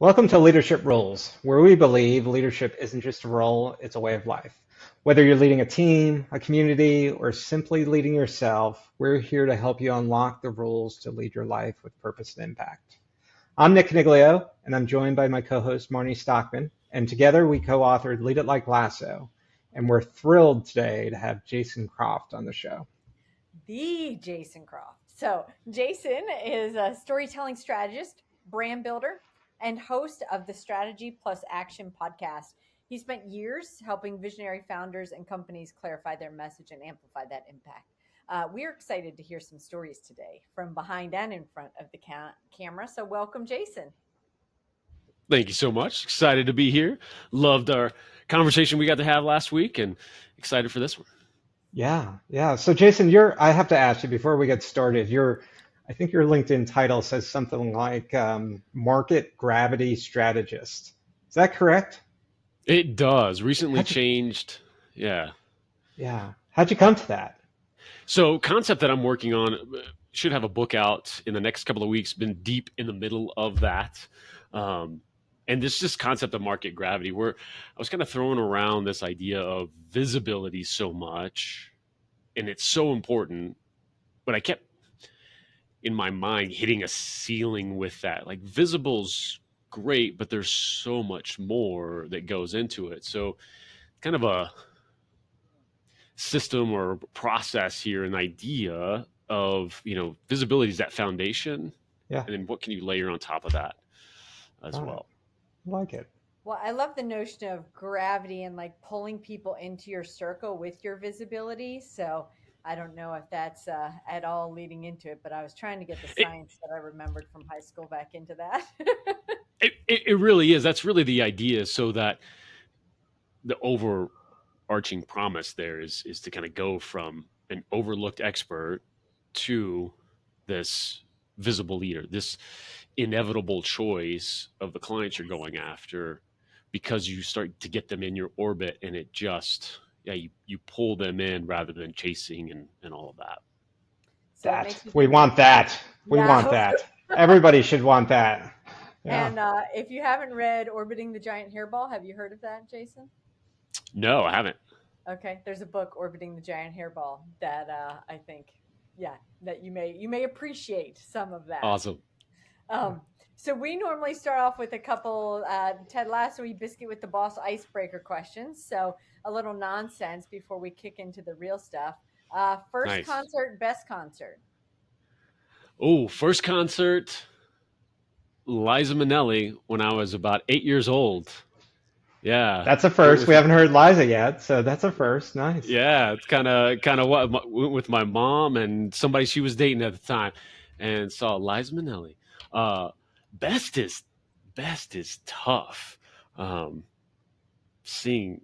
Welcome to Leadership Rules, where we believe leadership isn't just a role, it's a way of life. Whether you're leading a team, a community, or simply leading yourself, we're here to help you unlock the rules to lead your life with purpose and impact. I'm Nick Niglio, and I'm joined by my co-host Marnie Stockman, and together we co-authored Lead It Like Lasso, and we're thrilled today to have Jason Croft on the show. The Jason Croft. So, Jason is a storytelling strategist, brand builder, and host of the Strategy Plus Action podcast. He spent years helping visionary founders and companies clarify their message and amplify that impact. We're excited to hear some stories today from behind and in front of the camera. So, welcome, Jason. Thank you so much. Excited to be here. Loved our conversation we got to have last week and excited for this one. Yeah. So Jason, I have to ask you before we get started, I think your LinkedIn title says something like market gravity strategist. Is that correct? It does. Recently changed. Yeah. Yeah. How'd you come to that? So concept that I'm working on, should have a book out in the next couple of weeks, been deep in the middle of that. And this just concept of market gravity, where I was kind of throwing around this idea of visibility so much, and it's so important, but I kept in my mind hitting a ceiling with that. Like, visible's great, but there's so much more that goes into it. So kind of a system or process here, an idea of, visibility is that foundation. Yeah. And then what can you layer on top of that as well? I like it. Well, I love the notion of gravity and like pulling people into your circle with your visibility. So I don't know if that's at all leading into it, but I was trying to get the science that I remembered from high school back into that. It really is. That's really the idea. So that the overarching promise there is to kind of go from an overlooked expert to this visible leader, this inevitable choice of the clients you're going after, because you start to get them in your orbit, and it just, you pull them in rather than chasing and all of that. So we want that. We want that. Everybody should want that. Yeah. And if you haven't read Orbiting the Giant Hairball, have you heard of that, Jason? No, I haven't. Okay, there's a book, Orbiting the Giant Hairball, that I think, that you may appreciate some of that. Awesome. So we normally start off with a couple Ted Lasso biscuit with the boss icebreaker questions. So a little nonsense before we kick into the real stuff. First nice. Concert, best concert. Oh, first concert, Liza Minnelli, when I was about 8 years old. Yeah, that's a first. We haven't heard Liza yet, so that's a first. Nice. Yeah, it's kind of what with my mom and somebody she was dating at the time, and saw Liza Minnelli. Best is tough. Seeing,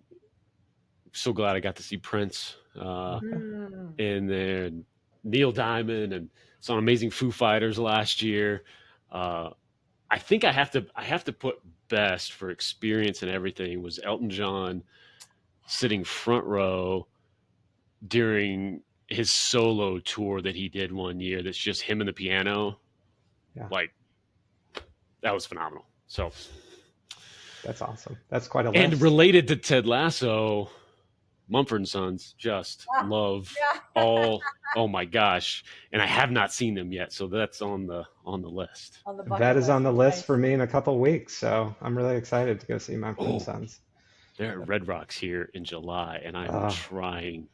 so glad I got to see Prince in there, and Neil Diamond, and saw Amazing Foo Fighters last year. I think I have to put best for experience and everything was Elton John sitting front row during his solo tour that he did one year. That's just him and the piano. Yeah. Like, that was phenomenal. So that's awesome. That's quite a list. And related to Ted Lasso, Mumford & Sons, just love all. Oh my gosh! And I have not seen them yet, so that's on the list. That is on the list for me in a couple of weeks, so I'm really excited to go see Mumford & Sons. They're at Red Rocks here in July, and I'm trying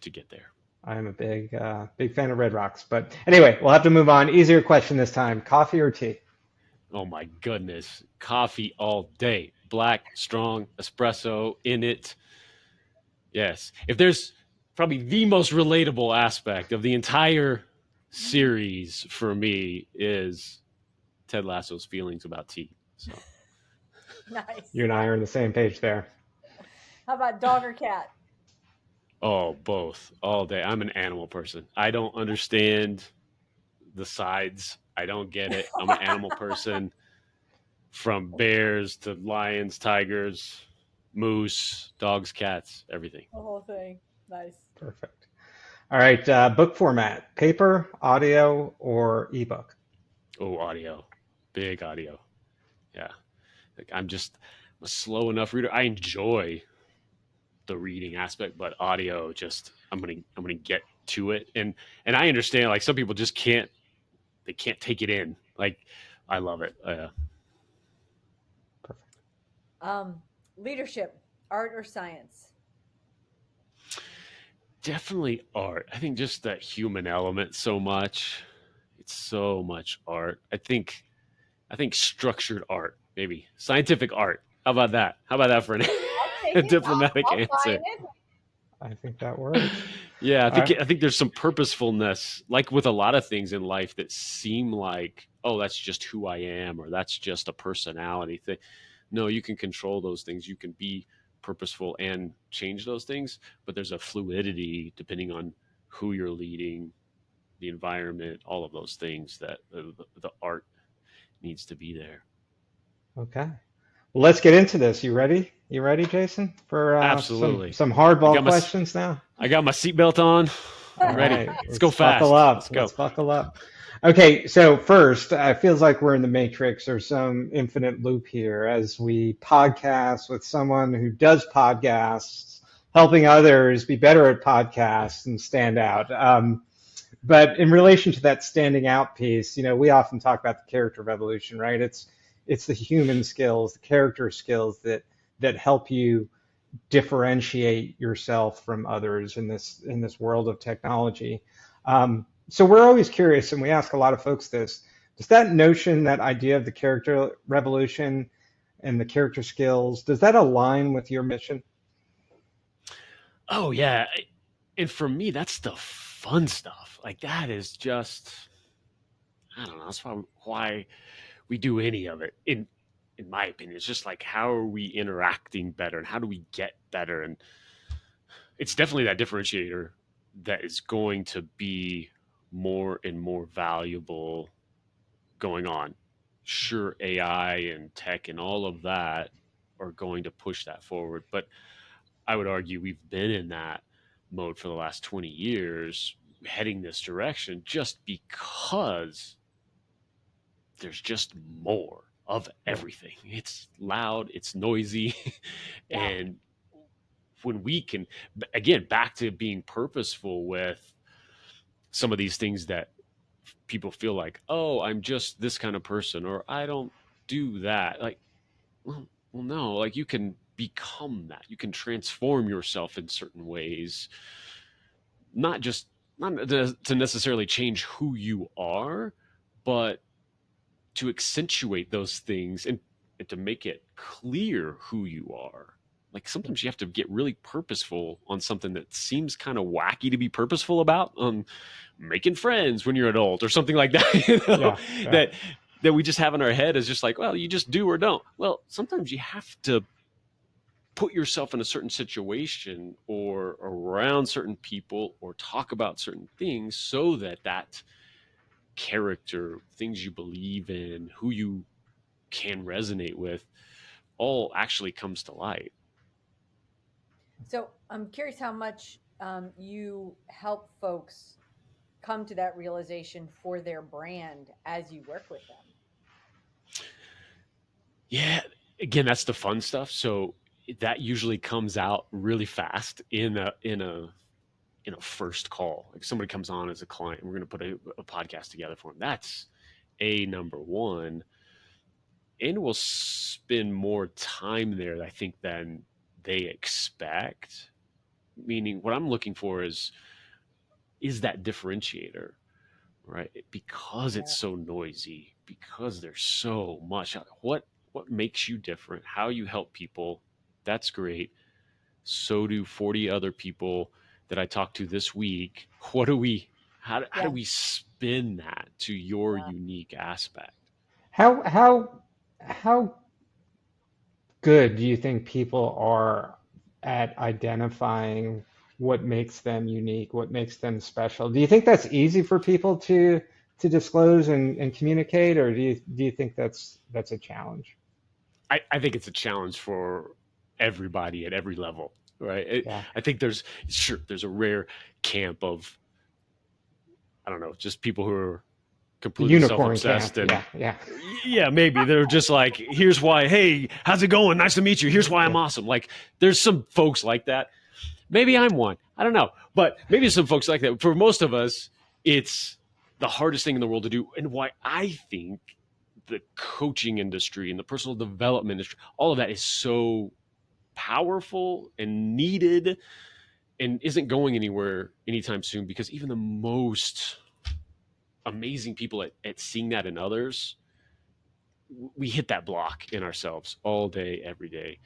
to get there. I am a big fan of Red Rocks, but anyway, we'll have to move on. Easier question this time: coffee or tea? Oh my goodness, coffee all day. Black, strong, espresso in it. Yes. If there's probably the most relatable aspect of the entire series for me is Ted Lasso's feelings about tea. So nice. You and I are on the same page there. How about dog or cat? Oh, both all day. I'm an animal person. I don't understand the sides. I don't get it. I'm an animal person, from bears to lions, tigers, moose, dogs, cats, everything. The whole thing. Nice. Perfect. All right. Book format: paper, audio, or ebook? Oh, audio. Big audio. Yeah. Like I'm a slow enough reader. I enjoy the reading aspect, but audio just I'm gonna get to it. And I understand like some people just can't take it in. Like I love it. Perfect. Um, Leadership, art or science? Definitely art. I think just that human element so much. It's so much art. I think structured art, maybe scientific art. How about that? How about that for I'll take a it. diplomatic I'll answer? sign it. I think that works. Yeah, I All think right. I think there's some purposefulness, like with a lot of things in life that seem like, oh, that's just who I am, or that's just a personality thing. No, you can control those things. You can be purposeful and change those things, but there's a fluidity depending on who you're leading, the environment, all of those things that the art needs to be there. Okay. Well, let's get into this. You ready? You ready, Jason, for Absolutely. some I hardball got my questions now? I got my seatbelt on. All I'm ready. right, Let's go let's buckle fast. up. Let's go. Let's buckle up. Okay, so first, it feels like we're in the Matrix or some infinite loop here as we podcast with someone who does podcasts, helping others be better at podcasts and stand out. But in relation to that standing out piece, we often talk about the character revolution, right? It's the human skills, the character skills that help you differentiate yourself from others in this world of technology. So we're always curious, and we ask a lot of folks this: does that notion, that idea of the character revolution and the character skills, does that align with your mission? Oh yeah, and for me, that's the fun stuff. Like that is just I don't know. That's why we do any of it. In my opinion, it's just like how are we interacting better and how do we get better? And it's definitely that differentiator that is going to be more and more valuable going on. Sure, AI and tech and all of that are going to push that forward, but I would argue we've been in that mode for the last 20 years, heading this direction just because there's just more of Yeah. everything. It's loud, it's noisy, Yeah. and when we can, again, back to being purposeful with some of these things that people feel like, oh, I'm just this kind of person, or I don't do that. Like, well, no, like you can become that. You can transform yourself in certain ways, not just not to necessarily change who you are, but to accentuate those things and to make it clear who you are. Like sometimes you have to get really purposeful on something that seems kind of wacky to be purposeful about, making friends when you're adult or something like that, Yeah. Yeah. that that we just have in our head is just like, well, you just do or don't. Well, sometimes you have to put yourself in a certain situation or around certain people or talk about certain things so that that character, things you believe in, who you can resonate with, all actually comes to light. So I'm curious how much you help folks come to that realization for their brand as you work with them. Yeah, again, that's the fun stuff. So that usually comes out really fast in a first call. Like somebody comes on as a client, we're going to put a podcast together for them. That's a number one, and we'll spend more time there, I think, than they expect. Meaning, what I'm looking for is that differentiator, right? Because it's Yeah. so noisy, because there's so much. What makes you different? How you help people? That's great. So do 40 other people that I talked to this week. What do we? How do Yeah. we spin that to your Yeah. unique aspect? How good do you think people are at identifying what makes them unique, what makes them special? Do you think that's easy for people to disclose and communicate, or do you think that's a challenge? I think it's a challenge for everybody at every level, right? Yeah. I think there's a rare camp of I don't know, just people who are The completely unicorn camp. self-obsessed and Yeah. yeah, maybe they're just like, here's why, hey, how's it going? Nice to meet you. Here's why I'm Yeah. awesome. Like there's some folks like that. Maybe I'm one. I don't know. But maybe some folks like that. For most of us, it's the hardest thing in the world to do. And why I think the coaching industry and the personal development industry, all of that is so powerful and needed and isn't going anywhere anytime soon, because even the most amazing people at seeing that in others, we hit that block in ourselves all day, every day.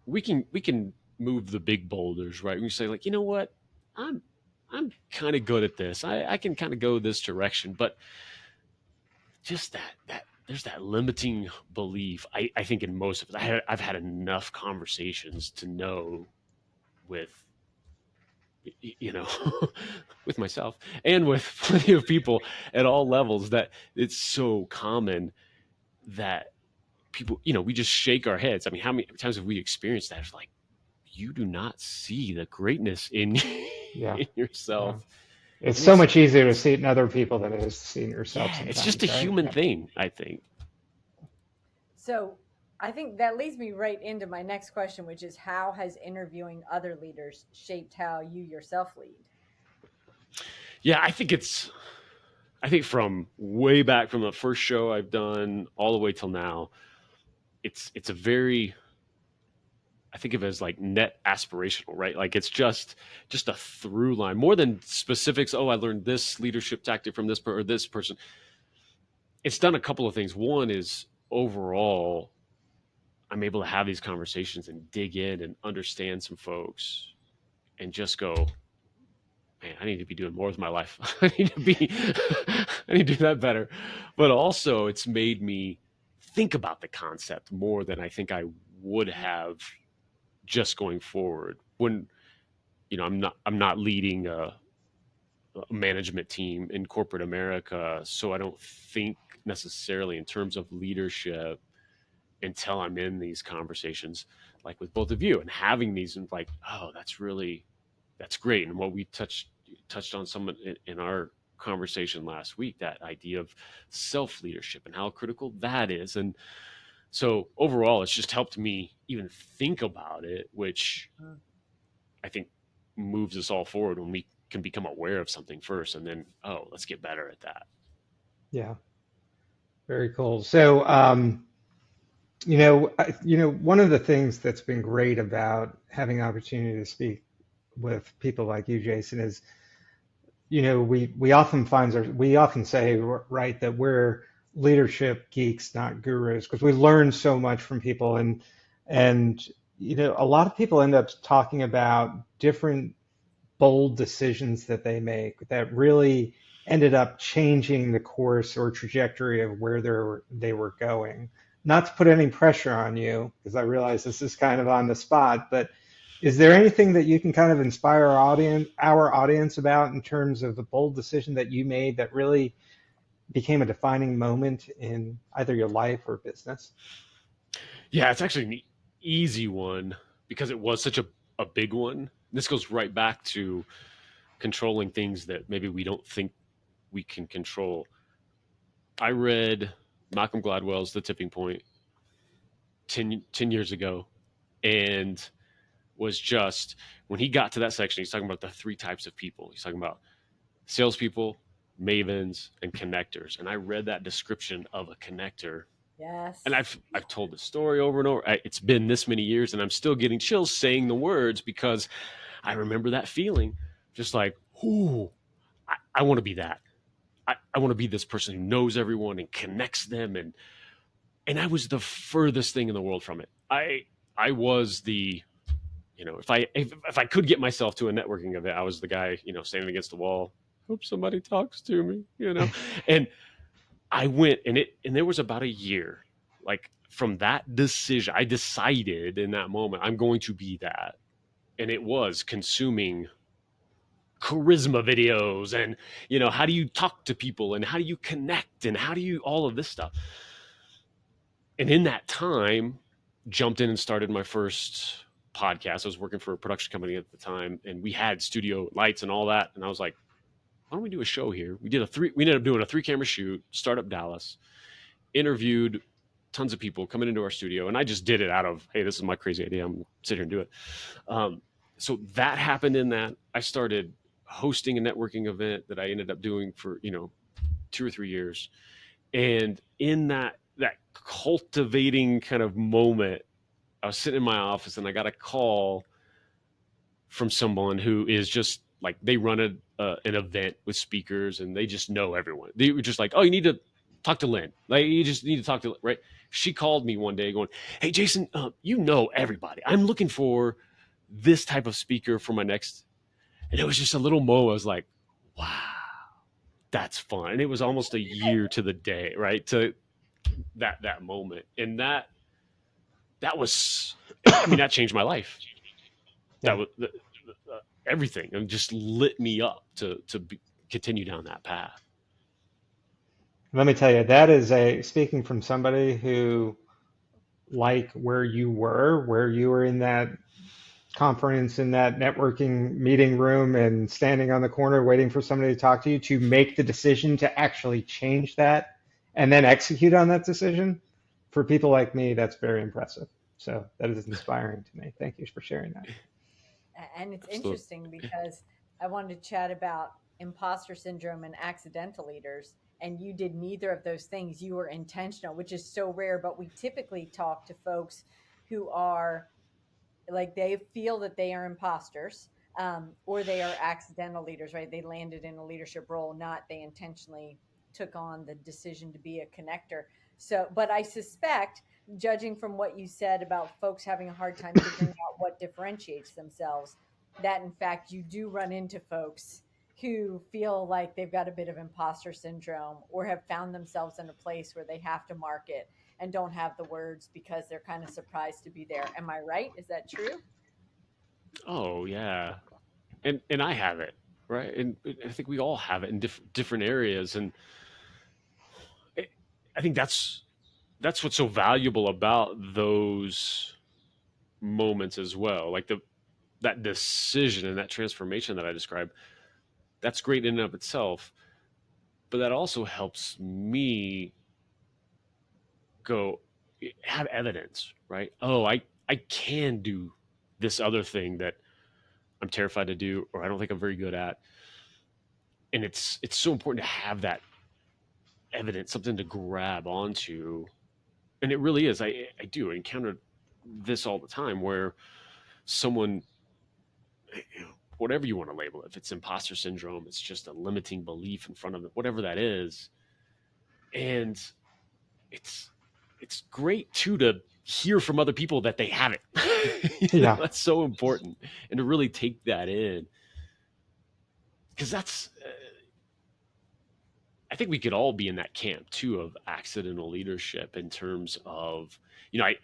We can move the big boulders, right? We say like, you know what, I'm I'm kind of good at this. I can kind of go this direction, but just that there's that limiting belief. I think in most of it, I've had enough conversations to know with you know with myself and with plenty of people at all levels that it's so common that people, we just shake our heads. I mean, how many times have we experienced that? It's like, you do not see the greatness in Yeah. in Yeah. yourself. It's And so much easier to see it in other people than it is to see it in yourself yeah, it's just a sometimes, right? human Yeah. thing, I think. So I think that leads me right into my next question, which is how has interviewing other leaders shaped how you yourself lead? Yeah, I think from way back from the first show I've done all the way till now, it's a very, I think of it as like net aspirational, right? Like it's just a through line more than specifics. Oh, I learned this leadership tactic from or this person. It's done a couple of things. One is overall, I'm able to have these conversations and dig in and understand some folks and just go, man, I need to be doing more with my life. I need to be, I need to do that better. But also, it's made me think about the concept more than I think I would have just going forward. When I'm not leading a management team in corporate America, so I don't think necessarily in terms of leadership until I'm in these conversations, like with both of you, and having these and like, oh, that's great. And what we touched on some in our conversation last week, that idea of self leadership and how critical that is. And so overall, it's just helped me even think about it, which I think moves us all forward when we can become aware of something first, and then, oh, let's get better at that. Yeah. Very cool. So, one of the things that's been great about having the opportunity to speak with people like you, Jason, is, we often say, right, that we're leadership geeks, not gurus, because we learn so much from people, and a lot of people end up talking about different bold decisions that they make that really ended up changing the course or trajectory of where they were going. Not to put any pressure on you, because I realize this is kind of on the spot, but is there anything that you can kind of inspire our audience about in terms of the bold decision that you made that really became a defining moment in either your life or business? Yeah, it's actually an easy one because it was such a big one. This goes right back to controlling things that maybe we don't think we can control. I read Malcolm Gladwell's The Tipping Point 10 years ago, and was just, when he got to that section, he's talking about the three types of people. He's talking about salespeople, mavens, and connectors. And I read that description of a connector, Yes. and I've told the story over and over. It's been this many years, and I'm still getting chills saying the words because I remember that feeling, just like, ooh, I want to be that. I want to be this person who knows everyone and connects them, and I was the furthest thing in the world from it. I was the, if I could get myself to a networking event, I was the guy, standing against the wall. Hope somebody talks to me. And I went, and there was about a year, like from that decision, I decided in that moment, I'm going to be that. And it was consuming charisma videos and, how do you talk to people and how do you connect and how do you, all of this stuff. And in that time, jumped in and started my first podcast. I was working for a production company at the time, and we had studio lights and all that. And I was like, why don't we do a show here? We ended up doing a 3-camera shoot, Startup Dallas, interviewed tons of people coming into our studio, and I just did it out of, hey, this is my crazy idea. I'm gonna sit here and do it. So that happened in that. I started hosting a networking event that I ended up doing for 2 or 3 years, and in that cultivating kind of moment, I was sitting in my office and I got a call from someone who is just like, they run an event with speakers and they just know everyone. They were just like, oh, you need to talk to Lynn. Like, you just need to talk to, right? She called me one day going, hey, Jason, you know everybody. I'm looking for this type of speaker for my next. And it was just a little mo. I was like, wow, that's fun. And it was almost a year to the day, right? To that moment. And that was, I mean, that changed my life. Yeah. That was everything, and just lit me up to continue down that path. Let me tell you, that is speaking from somebody who, like where you were in that conference, in that networking meeting room and standing on the corner waiting for somebody to talk to you, to make the decision to actually change that and then execute on that decision. For people like me, that's very impressive. So that is inspiring to me. Thank you for sharing that. And it's Absolutely. interesting because I wanted to chat about imposter syndrome and accidental leaders. And you did neither of those things. You were intentional, which is so rare. But we typically talk to folks who are like, they feel that they are imposters, or they are accidental leaders, right? They landed in a leadership role, not they intentionally took on the decision to be a connector. So, but I suspect, judging from what you said about folks having a hard time figuring out what differentiates themselves, that in fact you do run into folks who feel like they've got a bit of imposter syndrome, or have found themselves in a place where they have to market and don't have the words because they're kind of surprised to be there. Am I right? Is that true? Oh yeah, and I have it, right, and I think we all have it in different areas, and I I think that's what's so valuable about those moments as well. Like that decision and that transformation that I described, that's great in and of itself, but that also helps me go have evidence, right? Oh, I can do this other thing that I'm terrified to do, or I don't think I'm very good at. And it's so important to have that evidence, something to grab onto. And it really is. I do encounter this all the time where someone, whatever you want to label it, if it's imposter syndrome, it's just a limiting belief in front of it, whatever that is. And it's great too to hear from other people that they have it. Yeah. That's so important, and to really take that in, because that's I think we could all be in that camp too of accidental leadership, in terms of,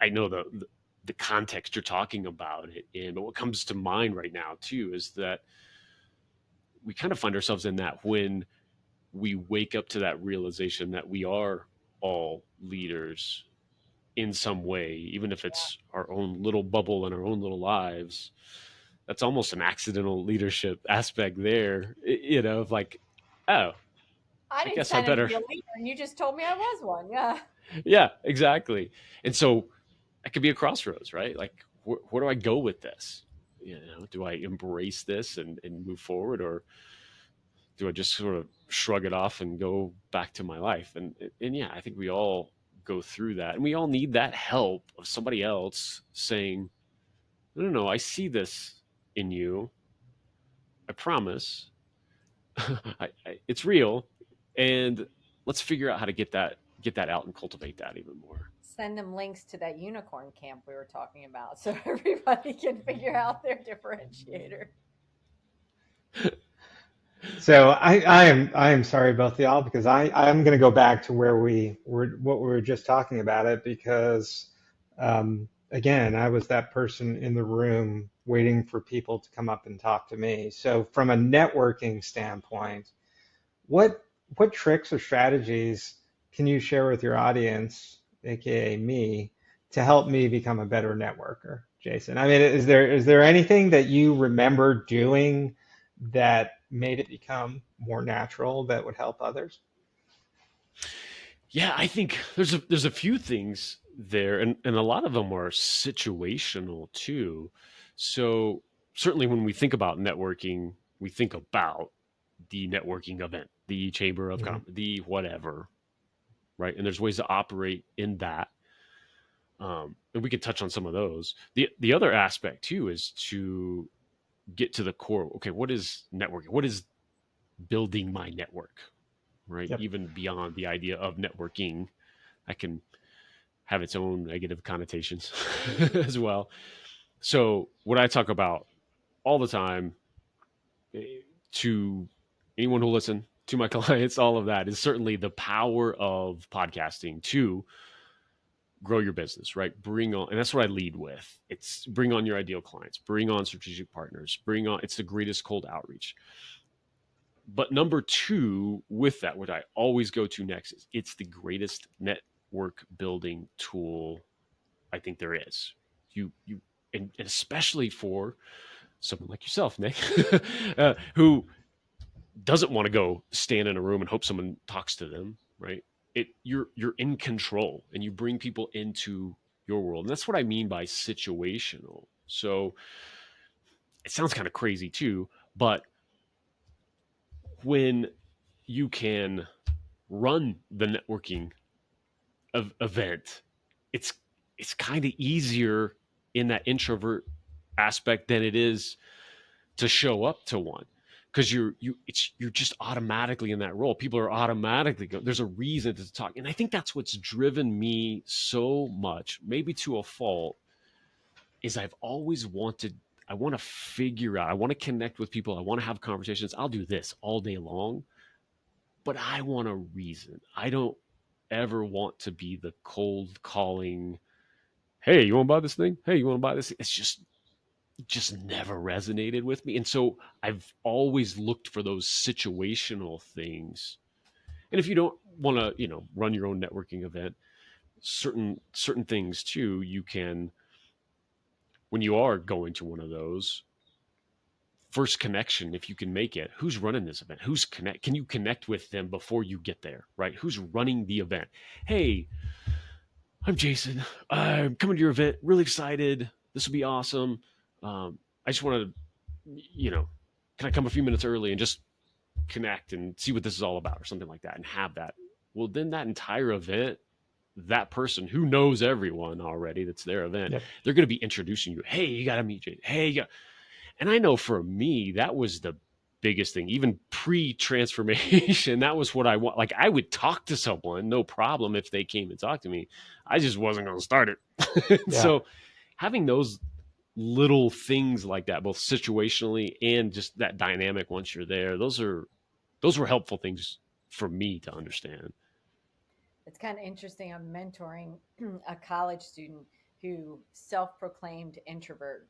I know the context you're talking about it in, but what comes to mind right now too is that we kind of find ourselves in that when we wake up to that realization that we are all leaders in some way, even if it's our own little bubble in our own little lives. That's almost an accidental leadership aspect there, of like, oh, I I didn't guess I sign up to better. be a leader, and you just told me I was one. Yeah. Yeah, exactly. And so that could be a crossroads, right? Like, where do I go with this? Do I embrace this and move forward, or do I just sort of shrug it off and go back to my life? And yeah, I think we all go through that, and we all need that help of somebody else saying, no, no, no, I see this in you. I promise. It's real, and let's figure out how to get that out and cultivate that even more. Send them links to that unicorn camp we were talking about so everybody can figure out their differentiator. So I am sorry, both of y'all, because I'm going to go back to where we were, what we were just talking about it, because again, I was that person in the room waiting for people to come up and talk to me. So from a networking standpoint, what what tricks or strategies can you share with your audience, aka me, to help me become a better networker, Jason? I mean, is there anything that you remember doing that made it become more natural that would help others? Yeah, I think there's a few things there, and a lot of them are situational too. So certainly when we think about networking, we think about the networking event, the chamber of Hmm. commerce, the whatever, right? And there's ways to operate in that. And we could touch on some of those. The other aspect too is to get to the core. Okay, what is networking? What is building my network? Right? Yep. Even beyond the idea of networking, I can have its own negative connotations as well. So what I talk about all the time, to anyone who listen, to my clients, all of that is certainly the power of podcasting to grow your business, right? Bring on, and that's what I lead with. It's bring on your ideal clients, bring on strategic partners, bring on, it's the greatest cold outreach. But number two, with that, what I always go to next is it's the greatest network building tool I think there is. You, and especially for someone like yourself, Nick, who doesn't want to go stand in a room and hope someone talks to them, right? You're in control and you bring people into your world. And that's what I mean by situational. So it sounds kind of crazy too, but when you can run the networking event, it's it's kind of easier in that introvert aspect than it is to show up to one, because you're just automatically in that role. People are automatically go, there's a reason to talk, and I think that's what's driven me so much, maybe to a fault, is I've always wanted, I want to figure out, I want to connect with people, I want to have conversations. I'll do this all day long, but I want a reason. I don't ever want to be the cold calling, hey, you want to buy this thing, hey, you want to buy this, it's just never resonated with me. And so I've always looked for those situational things. And if you don't want to, run your own networking event, certain things too, you can, when you are going to one of those, first connection, if you can make it, who's running this event, can you connect with them before you get there, right? Who's running the event? Hey, I'm Jason, I'm coming to your event, really excited, this will be awesome. I just want to, can I come a few minutes early and just connect and see what this is all about, or something like that, and have that? Well, then that entire event, that person who knows everyone already, that's their event, Yep. they're going to be introducing you. Hey, you got to meet Jay. Hey, you got, and I know for me, that was the biggest thing, even pre-transformation. That was what I want. Like, I would talk to someone, no problem, if they came and talked to me. I just wasn't going to start it. Yeah. So having those little things like that, both situationally and just that dynamic once you're there, those were helpful things for me to understand. It's kind of interesting. I'm mentoring a college student who self-proclaimed introvert,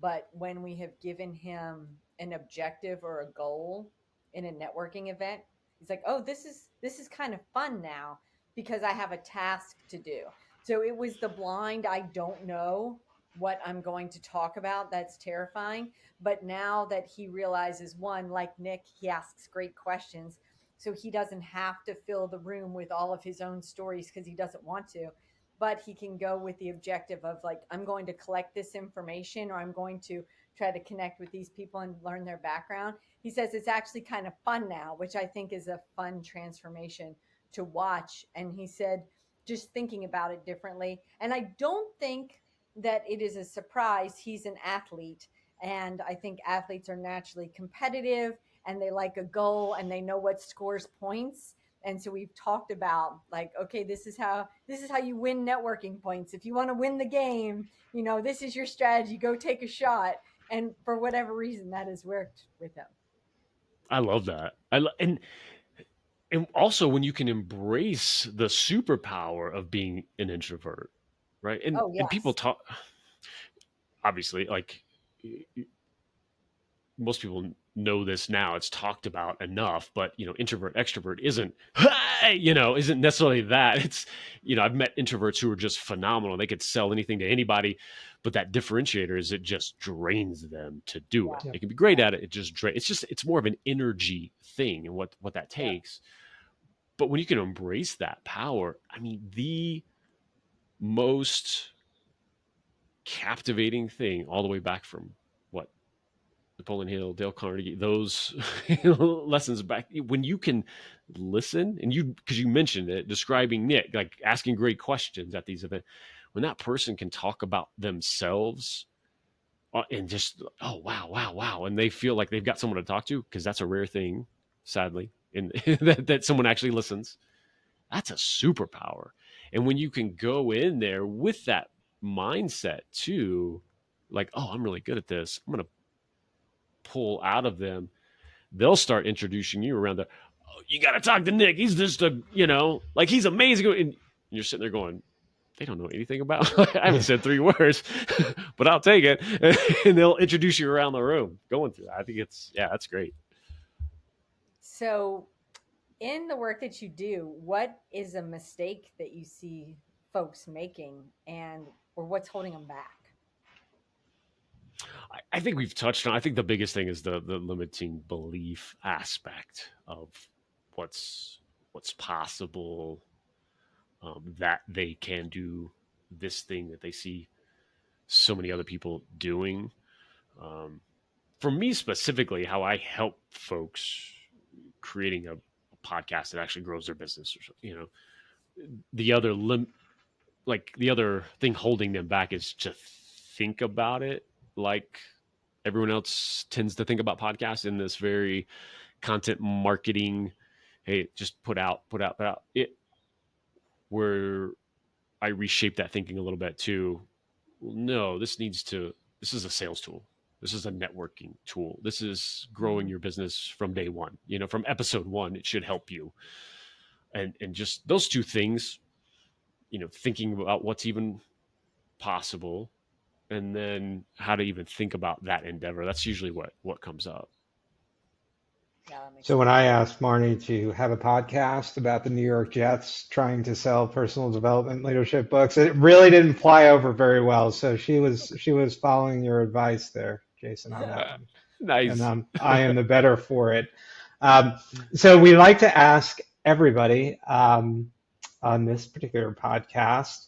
but when we have given him an objective or a goal in a networking event, he's like, "Oh, this is kind of fun now because I have a task to do." So it was the blind, I don't know what I'm going to talk about, that's terrifying. But now that he realizes, one, like Nick, he asks great questions, so he doesn't have to fill the room with all of his own stories because he doesn't want to, but he can go with the objective of, like, I'm going to collect this information, or I'm going to try to connect with these people and learn their background. He says it's actually kind of fun now, which I think is a fun transformation to watch. And he said, just thinking about it differently. And I don't think that it is a surprise. He's an athlete. And I think athletes are naturally competitive and they like a goal and they know what scores points. And so we've talked about, like, okay, this is how you win networking points. If you want to win the game, this is your strategy. Go take a shot. And for whatever reason, that has worked with him. I love that. And also when you can embrace the superpower of being an introvert, right? Oh, And people yes. talk, obviously, like, most people know this now, it's talked about enough, but introvert extrovert isn't isn't necessarily that. It's, I've met introverts who are just phenomenal. They could sell anything to anybody, but that differentiator is it just drains them to do it. Yeah. They can be great at it. It just it's more of an energy thing and what that Yeah. takes. But when you can embrace that power, I mean, the most captivating thing all the way back from what Napoleon Hill, Dale Carnegie, those lessons back when you can listen and because you mentioned it, describing Nick, like asking great questions at these events, when that person can talk about themselves and just, oh, wow. And they feel like they've got someone to talk to, because that's a rare thing, sadly, in that someone actually listens. That's a superpower. And when you can go in there with that mindset too, like, oh, I'm really good at this, I'm going to pull out of them, they'll start introducing you around oh, you got to talk to Nick. He's just like he's amazing. And you're sitting there going, they don't know anything about. I haven't said 3 words, but I'll take it. And they'll introduce you around the room going through that. I think that's great. So, in the work that you do, what is a mistake that you see folks making, or what's holding them back? I think we've touched on. I think the biggest thing is the limiting belief aspect of what's possible, that they can do this thing that they see so many other people doing. For me specifically, how I help folks creating a podcast that actually grows their business, or the other the other thing holding them back is to think about it like everyone else tends to think about podcasts, in this very content marketing, hey, just put out it, where I reshape that thinking a little bit too. No, this is a sales tool. This is a networking tool. This is growing your business from day one. From episode 1, it should help you. And just those 2 things, thinking about what's even possible, and then how to even think about that endeavor. That's usually what comes up. Yeah, that makes So sense. when I asked Marnie to have a podcast about the New York Jets trying to sell personal development leadership books, it really didn't fly over very well. So she was following your advice there, Jason, on that one. Nice. And I am the better for it. So we like to ask everybody on this particular podcast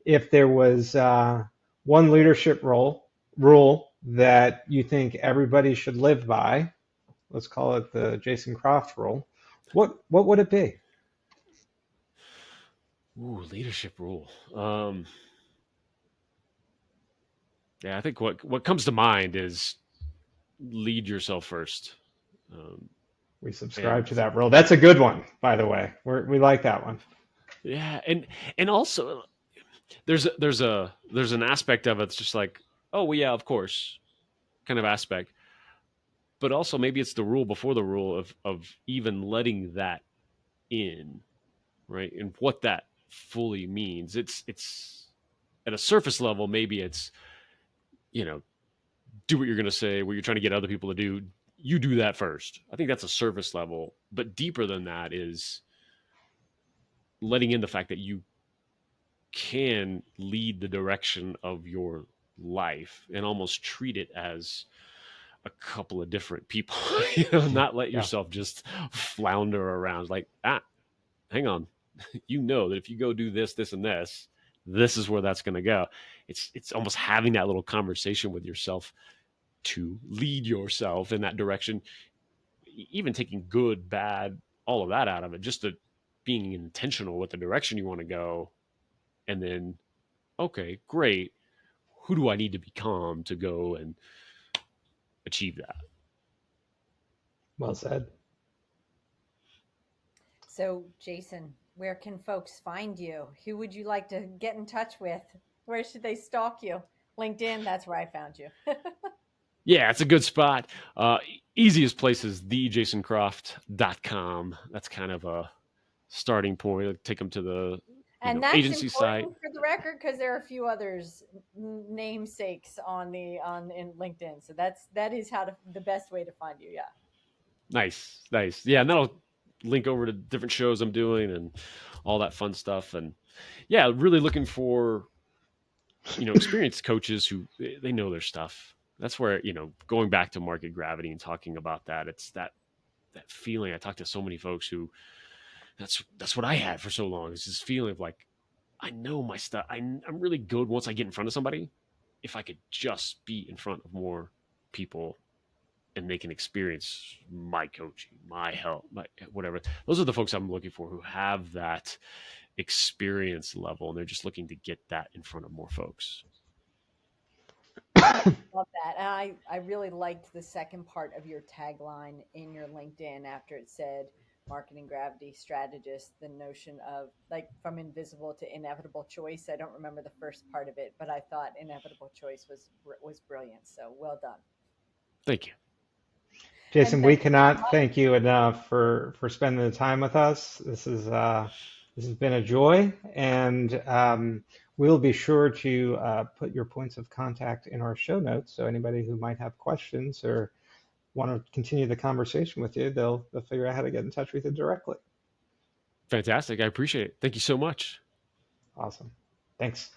if there was one leadership rule that you think everybody should live by. Let's call it the Jason Croft rule. What would it be? Ooh, leadership rule. Yeah, I think what comes to mind is lead yourself first. We subscribe And to that rule. That's a good one, by the way. We like that one. yeah, and also there's an aspect of it that's just like, oh well, yeah, of course, kind of aspect. But also maybe it's the rule before the rule of even letting that in, right? And what that fully means. It's at a surface level, maybe it's, do what you're going to say, what you're trying to get other people to do. You do that first. I think that's a surface level, but deeper than that is letting in the fact that you can lead the direction of your life and almost treat it as a couple of different people. Not let Yeah. yourself just flounder around like, hang on. That if you go do this and this is where that's going to go. It's almost having that little conversation with yourself to lead yourself in that direction, even taking good, bad, all of that out of it, just to being intentional with the direction you want to go. And then, okay, great. Who do I need to become to go and achieve that? Well said. So, Jason, where can folks find you? Who would you like to get in touch with? Where should they stalk you? LinkedIn, that's where I found you. Yeah, it's a good spot. Easiest place is thejasоncroft.com. That's kind of a starting point. Take them to the And that's agency site. important for the record because there are a few others namesakes in LinkedIn. So that is the best way to find you. Yeah. Nice. Yeah, and that'll link over to different shows I'm doing and all that fun stuff. And yeah, really looking for, experienced coaches who they know their stuff. That's where, going back to market gravity and talking about that, it's that feeling. I talked to so many folks who that's what I had for so long. It's this feeling of like, I know my stuff. I'm really good once I get in front of somebody. If I could just be in front of more people and they can experience my coaching, my help, my whatever. Those are the folks I'm looking for who have that experience level and they're just looking to get that in front of more folks. Love that. And I really liked the second part of your tagline in your LinkedIn after it said marketing gravity strategist, the notion of like from invisible to inevitable choice. I don't remember the first part of it, but I thought inevitable choice was brilliant. So well done. Thank you. And Jason, we thank you so cannot much. thank you enough for spending the time with us. This has been a joy, and we'll be sure to put your points of contact in our show notes. So anybody who might have questions or want to continue the conversation with you, they'll figure out how to get in touch with you directly. Fantastic. I appreciate it. Thank you so much. Awesome. Thanks.